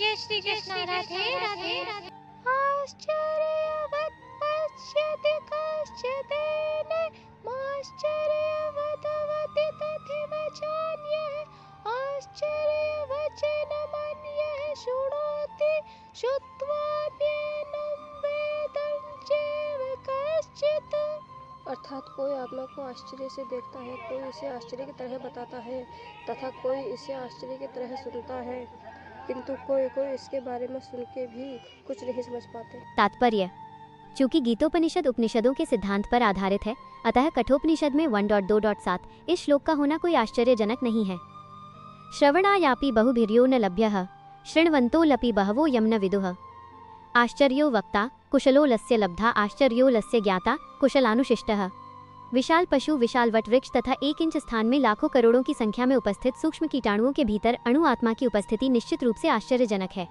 जय श्री कृष्ण। राधे राधे राधे। आश्चर्यवत् पश्यति कश्चिदेन माश्चर्यवतवति तथिव चान्यः आश्चर्यवचनमन्यः शृणोति श्रुत्वान्येनं वेदं चैव कश्चित्। अर्थात कोई आत्मा को आश्चर्य से देखता है, कोई इसे आश्चर्य की तरह बताता है तथा कोई इसे आश्चर्य की तरह सुनता है, किंतु कोई इसके बारे में सुन के भी कुछ नहीं समझ पाते। तात्पर्य: चूंकि गीतोपनिषद उपनिषदों के सिद्धांत पर आधारित है, अतः कठोपनिषद में 1.2.7 इस श्लोक का होना कोई आश्चर्यजनक नहीं है। श्रवणायापि बहुभिर्यो न लभ्यः शृण्वन्तो लपि बहवो यं न विदुः। आश्चर्यो वक्ता कुशलो लस्य लब्धा आश्चर्यो लस्य ज्ञाता कुशलानुशिष्टः। विशाल पशु, विशाल वट वृक्ष तथा 1 इंच स्थान में लाखों करोड़ों की संख्या में उपस्थित सूक्ष्म कीटाणुओं के भीतर अणु आत्मा की उपस्थिति निश्चित रूप से आश्चर्यजनक है।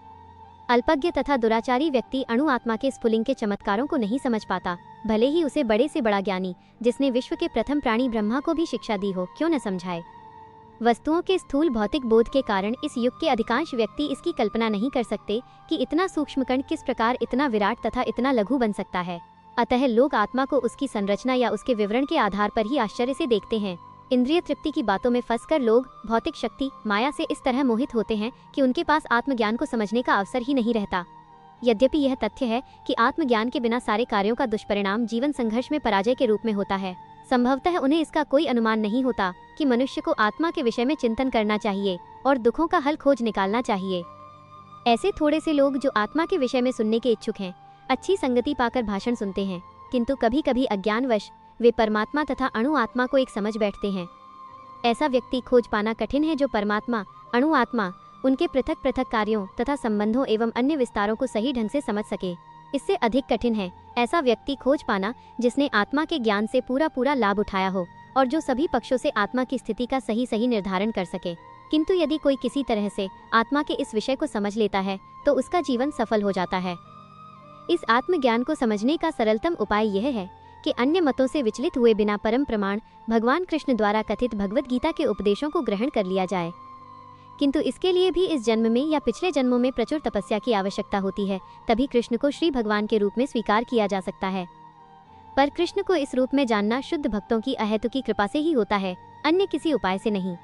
अल्पज्ञ तथा दुराचारी व्यक्ति अणु आत्मा के स्फुलिंग के चमत्कारों को नहीं समझ पाता, भले ही उसे बड़े से बड़ा ज्ञानी, जिसने विश्व के प्रथम प्राणी ब्रह्मा को भी शिक्षा दी हो, क्यों न समझाए। वस्तुओं के स्थूल भौतिक बोध के कारण इस युग के अधिकांश व्यक्ति इसकी कल्पना नहीं कर सकते कि इतना सूक्ष्म कण किस प्रकार इतना विराट तथा इतना लघु बन सकता है। अतः लोग आत्मा को उसकी संरचना या उसके विवरण के आधार पर ही आश्चर्य से देखते हैं। इंद्रिय तृप्ति की बातों में फंसकर लोग भौतिक शक्ति, माया से इस तरह मोहित होते हैं कि उनके पास आत्मज्ञान को समझने का अवसर ही नहीं रहता। यद्यपि यह तथ्य है कि आत्मज्ञान के बिना सारे कार्यों का दुष्परिणाम जीवन संघर्ष में पराजय के रूप में होता है, संभवतः उन्हें इसका कोई अनुमान नहीं होता कि मनुष्य को आत्मा के विषय में चिंतन करना चाहिए और दुखों का हल खोज निकालना चाहिए। ऐसे थोड़े से लोग जो आत्मा के विषय में सुनने के इच्छुक हैं, अच्छी संगति पाकर भाषण सुनते हैं, किंतु कभी कभी अज्ञानवश वे परमात्मा तथा अणु आत्मा को एक समझ बैठते हैं। ऐसा व्यक्ति खोज पाना कठिन है जो परमात्मा, अणु आत्मा, उनके पृथक पृथक कार्यों तथा संबंधों एवं अन्य विस्तारों को सही ढंग से समझ सके। इससे अधिक कठिन है ऐसा व्यक्ति खोज पाना जिसने आत्मा के ज्ञान से पूरा लाभ उठाया हो और जो सभी पक्षों से आत्मा की स्थिति का सही निर्धारण कर सके। किंतु यदि कोई किसी तरह से आत्मा के इस विषय को समझ लेता है तो उसका जीवन सफल हो जाता है। इस आत्मज्ञान को समझने का सरलतम उपाय यह है कि अन्य मतों से विचलित हुए बिना परम प्रमाण भगवान कृष्ण द्वारा कथित भगवत गीता के उपदेशों को ग्रहण कर लिया जाए। किंतु इसके लिए भी इस जन्म में या पिछले जन्मों में प्रचुर तपस्या की आवश्यकता होती है, तभी कृष्ण को श्री भगवान के रूप में स्वीकार किया जा सकता है। पर कृष्ण को इस रूप में जानना शुद्ध भक्तों की अहेतुकी कृपा से ही होता है, अन्य किसी उपाय से नहीं।